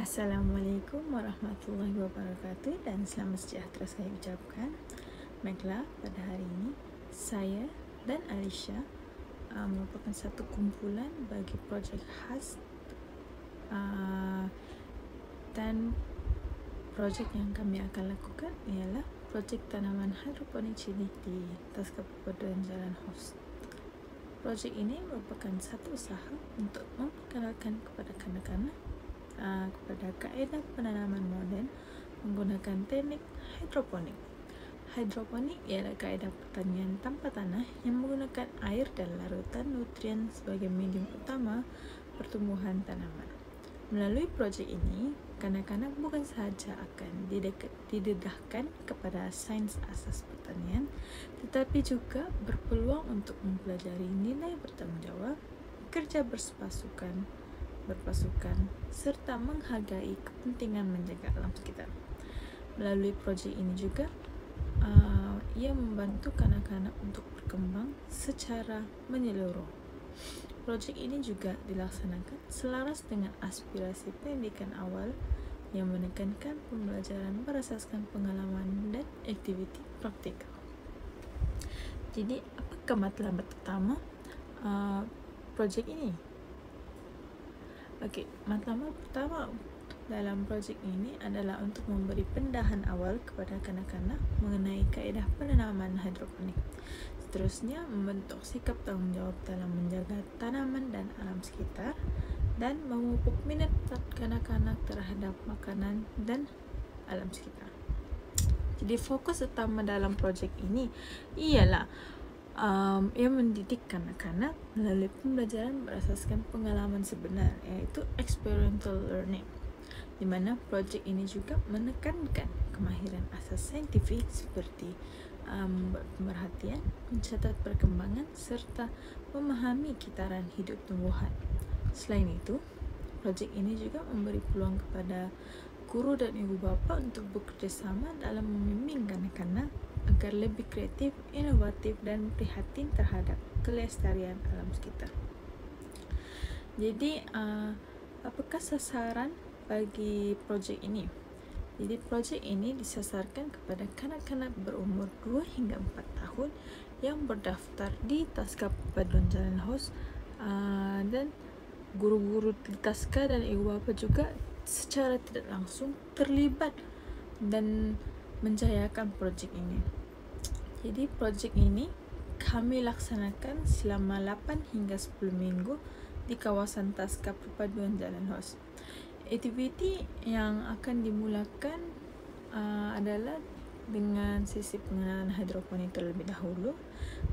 Assalamualaikum warahmatullahi wabarakatuh dan selamat sejahtera saya ucapkan. Baiklah, pada hari ini saya dan Alisha merupakan satu kumpulan bagi projek khas dan projek yang kami akan lakukan ialah projek tanaman hidroponik cilik di Taska Perpaduan Jalan Hos. Projek ini merupakan satu usaha untuk memperkenalkan kepada kanak-kanak kepada kaedah penanaman moden menggunakan teknik hidroponik. Hidroponik ialah kaedah pertanian tanpa tanah yang menggunakan air dan larutan nutrien sebagai medium utama pertumbuhan tanaman. Melalui projek ini, kanak-kanak bukan sahaja akan didedahkan kepada sains asas pertanian, tetapi juga berpeluang untuk mempelajari nilai bertanggungjawab, kerja berpasukan, serta menghargai kepentingan menjaga alam sekitar. Melalui projek ini juga, ia membantu kanak-kanak untuk berkembang secara menyeluruh. Projek ini juga dilaksanakan selaras dengan aspirasi pendidikan awal yang menekankan pembelajaran berasaskan pengalaman dan aktiviti praktikal. Jadi, apakah matlamat utama projek ini? Okey, matlamat pertama dalam projek ini adalah untuk memberi pendahan awal kepada kanak-kanak mengenai kaedah penanaman hidroponik. Seterusnya, membentuk sikap tanggungjawab dalam menjaga tanaman dan alam sekitar dan memupuk minat kanak-kanak terhadap makanan dan alam sekitar. Jadi, fokus utama dalam projek ini ialah ia mendidik kanak-kanak melalui pembelajaran berasaskan pengalaman sebenar, iaitu experiential learning, di mana projek ini juga menekankan kemahiran asas saintifik seperti pemerhatian, mencatat perkembangan serta memahami kitaran hidup tumbuhan. Selain itu, projek ini juga memberi peluang kepada guru dan ibu bapa untuk bekerjasama dalam membimbing kanak-kanak agar lebih kreatif, inovatif dan prihatin terhadap kelestarian alam sekitar. Jadi, apakah sasaran bagi projek ini? Jadi, projek ini disasarkan kepada kanak-kanak berumur 2 hingga 4 tahun yang berdaftar di Taska Perpaduan Jalan Hos, dan guru-guru di Taska dan ibu bapa juga secara tidak langsung terlibat dan menjayakan projek ini. Jadi, projek ini kami laksanakan selama 8 hingga 10 minggu di kawasan Taska Perpaduan Jalan Hos. Aktiviti yang akan dimulakan adalah dengan sesi pengenalan hidroponik terlebih dahulu,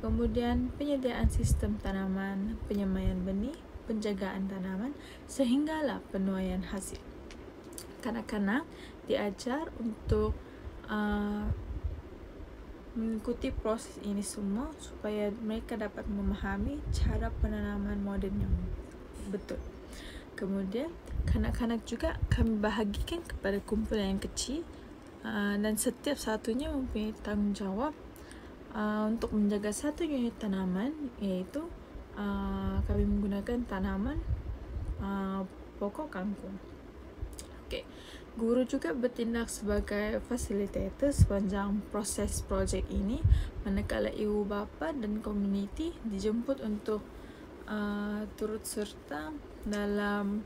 kemudian penyediaan sistem tanaman, penyemaian benih, penjagaan tanaman, sehinggalah penuaian hasil. Kanak-kanak diajar untuk mengikuti proses ini semua supaya mereka dapat memahami cara penanaman moden yang betul. Kemudian, kanak-kanak juga kami bahagikan kepada kumpulan yang kecil, dan setiap satunya mempunyai tanggungjawab untuk menjaga satu unit tanaman, iaitu kami menggunakan tanaman pokok kangkung. Okey. Guru juga bertindak sebagai fasilitator sepanjang proses projek ini, manakala ibu bapa dan komuniti dijemput untuk turut serta dalam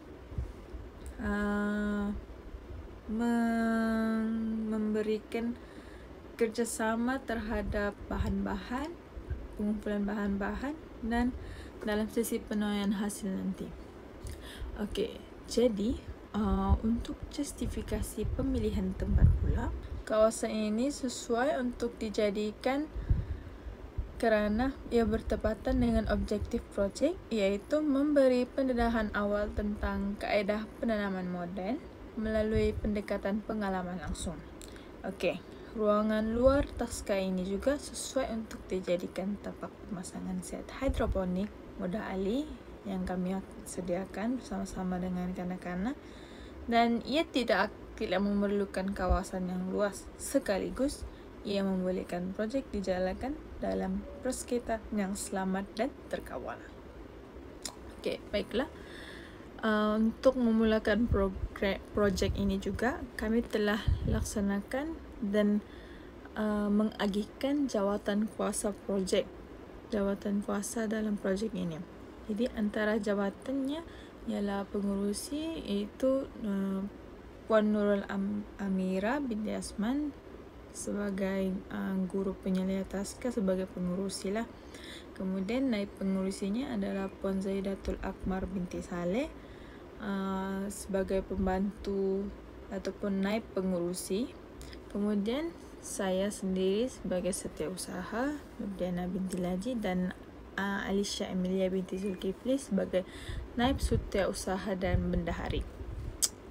memberikan kerjasama terhadap bahan-bahan, pengumpulan bahan-bahan dan dalam sesi penuaian hasil nanti. Okey, jadi untuk justifikasi pemilihan tempat pula, kawasan ini sesuai untuk dijadikan kerana ia bertepatan dengan objektif projek, iaitu memberi pendedahan awal tentang kaedah penanaman moden melalui pendekatan pengalaman langsung. Okey, ruangan luar Taska ini juga sesuai untuk dijadikan tapak pemasangan set hidroponik mudah alih yang kami sediakan bersama-sama dengan kanak-kanak, dan ia tidak memerlukan kawasan yang luas, sekaligus ia membolehkan projek dijalankan dalam persekitaran yang selamat dan terkawal. Okey, baiklah. Untuk memulakan projek ini juga, kami telah laksanakan dan mengagihkan jawatan kuasa dalam projek ini. Jadi antara jawatannya ialah pengurusi, iaitu Puan Nurul Amira binti Asman sebagai guru penyeliah taska sebagai pengurusi lah. Kemudian naib pengurusinya adalah Puan Zaidatul Akmar binti Saleh sebagai pembantu ataupun naib pengurusi. Kemudian saya sendiri sebagai setiausaha Nurdiana binti Laji dan Alisha Emilia binti Zulkifli sebagai naib setiausaha dan bendahari.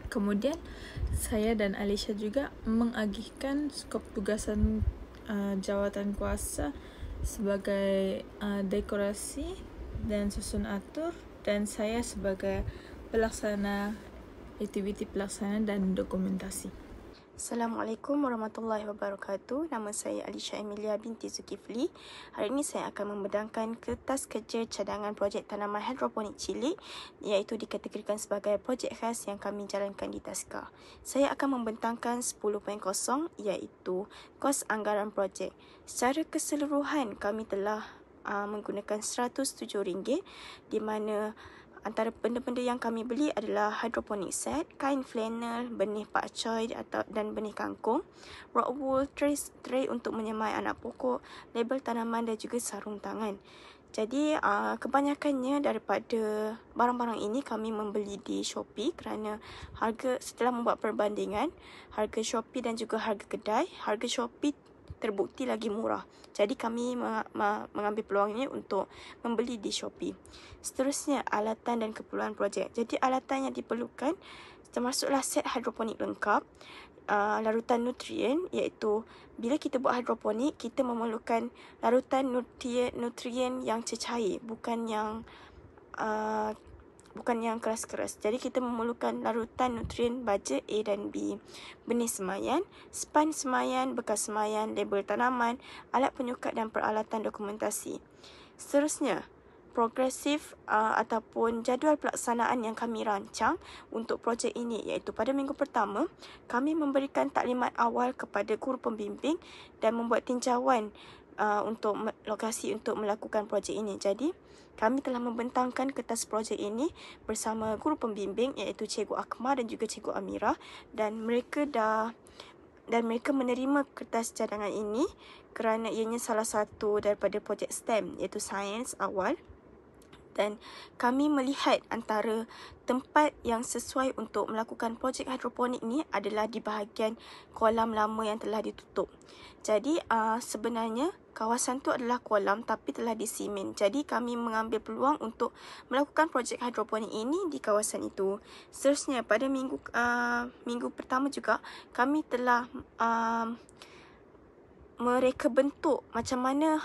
Kemudian saya dan Alisha juga mengagihkan skop tugasan jawatan kuasa sebagai dekorasi dan susun atur, dan saya sebagai pelaksana aktiviti pelaksana dan dokumentasi. Assalamualaikum warahmatullahi wabarakatuh. Nama saya Alisha Emilia binti Zulkifli. Hari ini saya akan membedangkan kertas kerja cadangan projek tanaman hidroponik cilik, iaitu dikategorikan sebagai projek khas yang kami jalankan di Taska. Saya akan membentangkan 10.0, iaitu kos anggaran projek. Secara keseluruhan kami telah menggunakan RM107, di mana antara benda-benda yang kami beli adalah hydroponic set, kain flannel, benih pakcoy dan benih kangkung, rock wool, tray untuk menyemai anak pokok, label tanaman dan juga sarung tangan. Jadi kebanyakannya daripada barang-barang ini kami membeli di Shopee kerana harga, setelah membuat perbandingan harga Shopee dan juga harga kedai, harga Shopee terbukti lagi murah. Jadi kami mengambil peluang ini untuk membeli di Shopee. Seterusnya, alatan dan keperluan projek. Jadi alatan yang diperlukan termasuklah set hidroponik lengkap, larutan nutrien, iaitu bila kita buat hidroponik, kita memerlukan larutan nutrien yang cecair, bukan yang keras-keras. Jadi kita memerlukan larutan nutrien baja A dan B, benih semayan, span semayan, bekas semayan, label tanaman, alat penyukat dan peralatan dokumentasi. Seterusnya, progresif ataupun jadual pelaksanaan yang kami rancang untuk projek ini, iaitu pada minggu pertama, kami memberikan taklimat awal kepada guru pembimbing dan membuat tinjauan untuk lokasi untuk melakukan projek ini. Jadi, kami telah membentangkan kertas projek ini bersama guru pembimbing, iaitu Cikgu Akmal dan juga Cikgu Amira, dan mereka menerima kertas cadangan ini kerana ianya salah satu daripada projek STEM, iaitu sains awal. Dan kami melihat antara tempat yang sesuai untuk melakukan projek hidroponik ni adalah di bahagian kolam lama yang telah ditutup. Jadi sebenarnya kawasan tu adalah kolam tapi telah disimen. Jadi kami mengambil peluang untuk melakukan projek hidroponik ini di kawasan itu. Seterusnya, pada minggu pertama juga kami telah mereka bentuk macam mana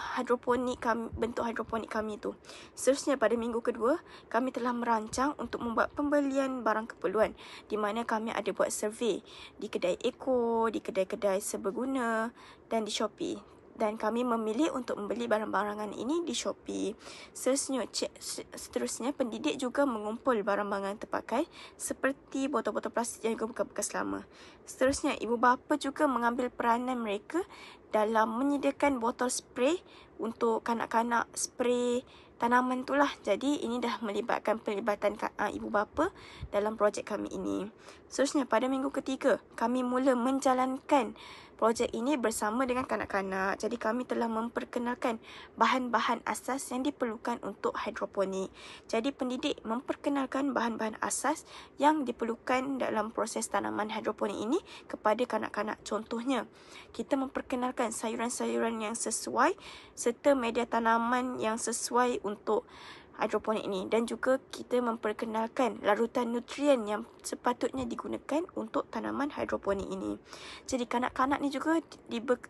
bentuk hidroponik kami tu. Seterusnya, pada minggu kedua, kami telah merancang untuk membuat pembelian barang keperluan, di mana kami ada buat survey di kedai Eko, di kedai-kedai seberguna dan di Shopee. Dan kami memilih untuk membeli barang-barangan ini di Shopee. Seterusnya, pendidik juga mengumpul barang-barang terpakai seperti botol-botol plastik dan juga bekas-bekas lama. Seterusnya, ibu bapa juga mengambil peranan mereka dalam menyediakan botol spray untuk kanak-kanak spray tanaman itulah. Jadi ini dah melibatkan pelibatan ibu bapa dalam projek kami ini. Seterusnya, pada minggu ketiga, kami mula menjalankan projek ini bersama dengan kanak-kanak. Jadi kami telah memperkenalkan bahan-bahan asas yang diperlukan untuk hidroponik. Jadi pendidik memperkenalkan bahan-bahan asas yang diperlukan dalam proses tanaman hidroponik ini kepada kanak-kanak. Contohnya, kita memperkenalkan sayuran-sayuran yang sesuai serta media tanaman yang sesuai untuk hidroponik ini, dan juga kita memperkenalkan larutan nutrien yang sepatutnya digunakan untuk tanaman hidroponik ini. Jadi kanak-kanak ni juga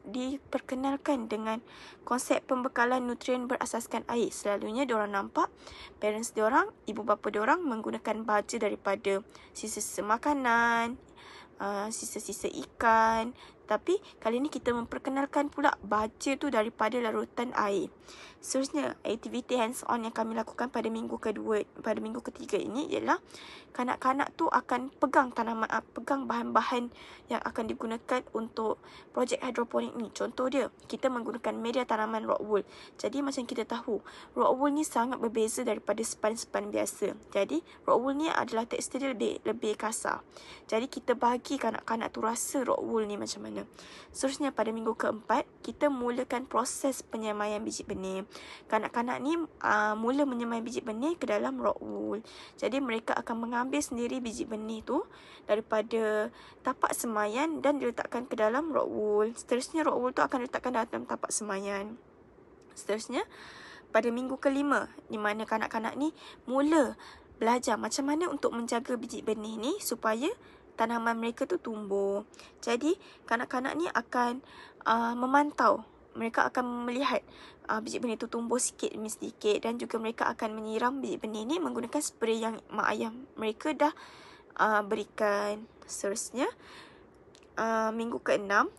diperkenalkan dengan konsep pembekalan nutrien berasaskan air. Selalunya diorang nampak parents diorang, ibu bapa diorang menggunakan baja daripada sisa-sisa makanan, sisa-sisa ikan. Tapi kali ini kita memperkenalkan pula baja tu daripada larutan air. Seterusnya, aktiviti hands-on yang kami lakukan pada minggu ketiga ini ialah kanak-kanak tu akan pegang pegang bahan-bahan yang akan digunakan untuk projek hidroponik ni. Contoh dia, kita menggunakan media tanaman rock wool. Jadi macam kita tahu, rock wool ni sangat berbeza daripada sepan-sepan biasa. Jadi rock wool ni adalah tekstur dia lebih kasar. Jadi kita bagi kanak-kanak tu rasa rock wool ni macam mana. Seterusnya, pada minggu keempat, kita mulakan proses penyemaian biji benih. Kanak-kanak ni mula menyemai biji benih ke dalam rock wool. Jadi mereka akan mengambil sendiri biji benih tu daripada tapak semaian dan diletakkan ke dalam rock wool. Seterusnya, rock wool tu akan diletakkan dalam tapak semaian. Seterusnya, pada minggu kelima, di mana kanak-kanak ni mula belajar macam mana untuk menjaga biji benih ni supaya tanaman mereka tu tumbuh. Jadi, kanak-kanak ni akan memantau. Mereka akan melihat biji benih itu tumbuh sikit demi sedikit, dan juga mereka akan menyiram biji benih ni menggunakan spray yang mak ayah mereka dah berikan. Seterusnya, minggu ke-6,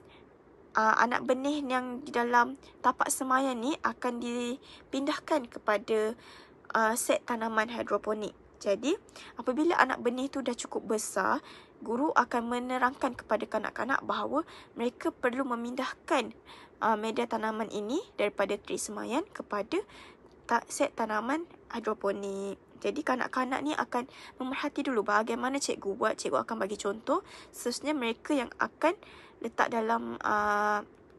anak benih yang di dalam tapak semaian ni akan dipindahkan kepada set tanaman hidroponik. Jadi, apabila anak benih tu dah cukup besar, guru akan menerangkan kepada kanak-kanak bahawa mereka perlu memindahkan media tanaman ini daripada tray semaian kepada set tanaman hidroponik. Jadi kanak-kanak ni akan memerhati dulu bagaimana cikgu buat. Cikgu akan bagi contoh. Seterusnya mereka yang akan letak dalam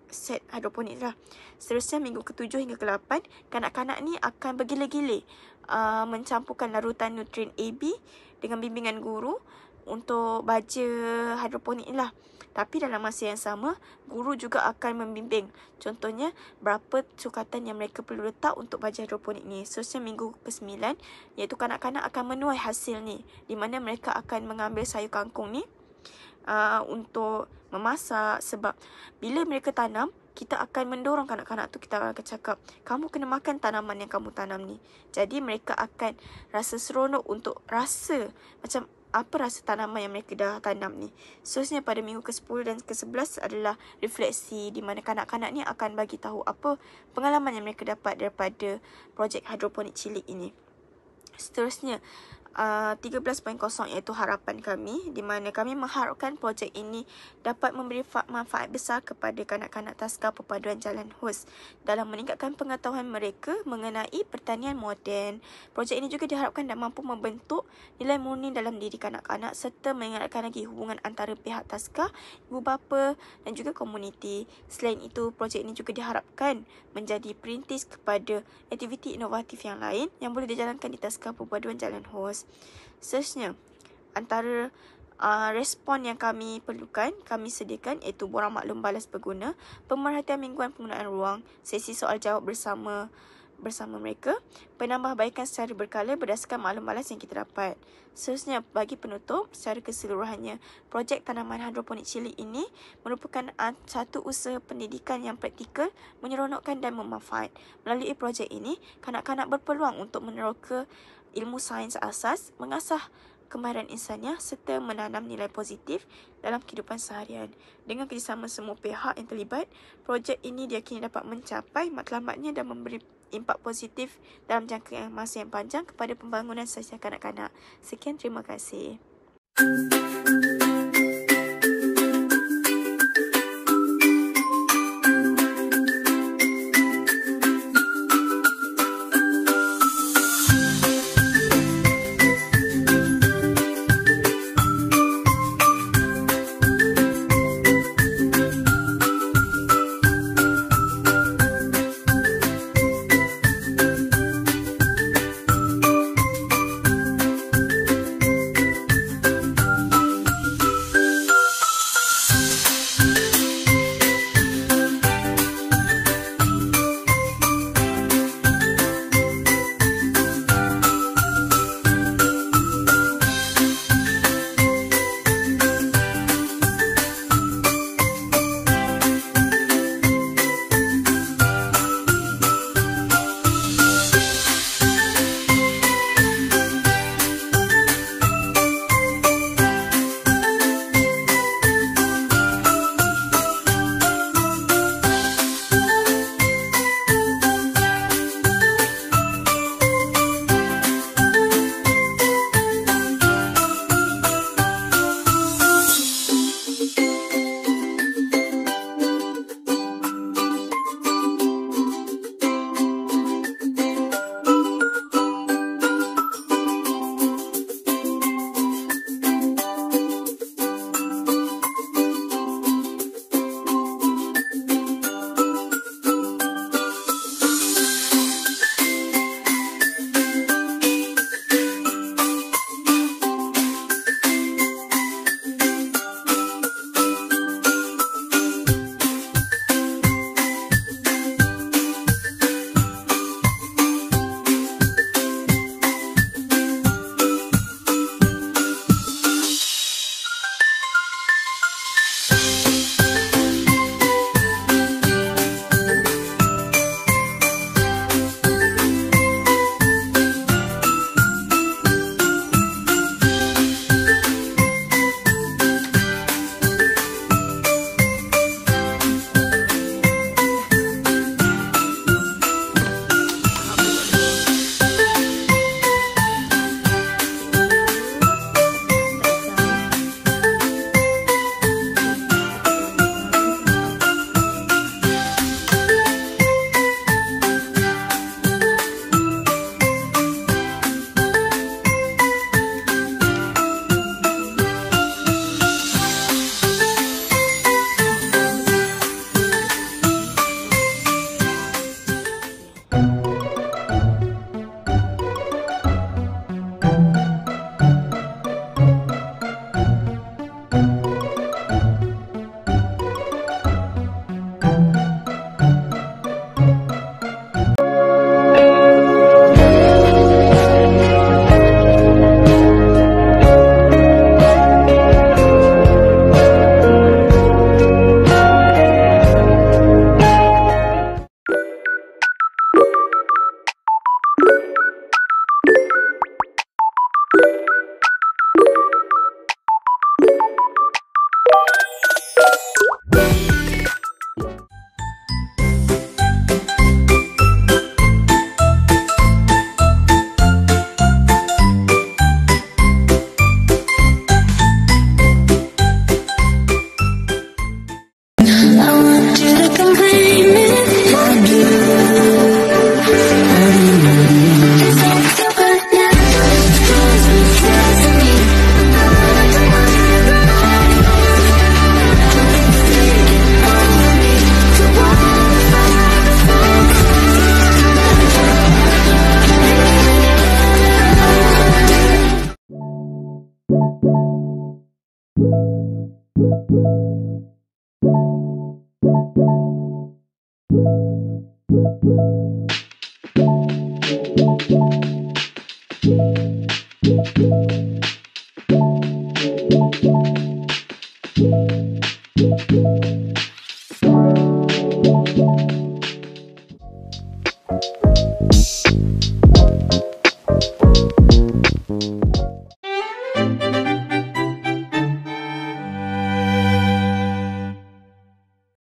set hidroponik lah. Seterusnya minggu ke-7 hingga ke-8, kanak-kanak ni akan bergila-gila mencampurkan larutan nutrien AB dengan bimbingan guru untuk baja hidroponik lah. Tapi dalam masa yang sama, guru juga akan membimbing. Contohnya, berapa sukatan yang mereka perlu letak untuk baja hidroponik ni. Seterusnya minggu ke-9, iaitu kanak-kanak akan menuai hasil ni, di mana mereka akan mengambil sayur kangkung ni untuk memasak. Sebab bila mereka tanam, kita akan mendorong kanak-kanak tu, kita akan cakap, kamu kena makan tanaman yang kamu tanam ni. Jadi mereka akan rasa seronok untuk rasa macam apa rasa tanaman yang mereka dah tanam ni. Seterusnya pada minggu ke-10 dan ke-11 adalah refleksi, di mana kanak-kanak ni akan bagi tahu apa pengalaman yang mereka dapat daripada projek hidroponik cilik ini. Seterusnya 13.0 iaitu harapan kami, di mana kami mengharapkan projek ini dapat memberi manfaat besar kepada kanak-kanak taska perpaduan jalan hos dalam meningkatkan pengetahuan mereka mengenai pertanian moden. Projek ini juga diharapkan dan mampu membentuk nilai murni dalam diri kanak-kanak serta mengeratkan lagi hubungan antara pihak taska, ibu bapa dan juga komuniti. Selain itu, projek ini juga diharapkan menjadi perintis kepada aktiviti inovatif yang lain yang boleh dijalankan di taska perpaduan jalan hos. Seterusnya, antara respon yang kami perlukan, kami sediakan iaitu borang maklum balas berguna, pemerhatian mingguan penggunaan ruang, sesi soal jawab bersama mereka, penambahbaikan secara berkala berdasarkan maklum balas yang kita dapat. Seterusnya, bagi penutup, secara keseluruhannya, projek tanaman hidroponik cilik ini merupakan satu usaha pendidikan yang praktikal, menyeronokkan dan bermanfaat. Melalui projek ini, kanak-kanak berpeluang untuk meneroka ilmu sains asas, mengasah kemahiran insaniah serta menanam nilai positif dalam kehidupan seharian. Dengan kerjasama semua pihak yang terlibat, projek ini diyakini dapat mencapai matlamatnya dan memberi impak positif dalam jangka masa yang panjang kepada pembangunan sosial kanak-kanak. Sekian, terima kasih.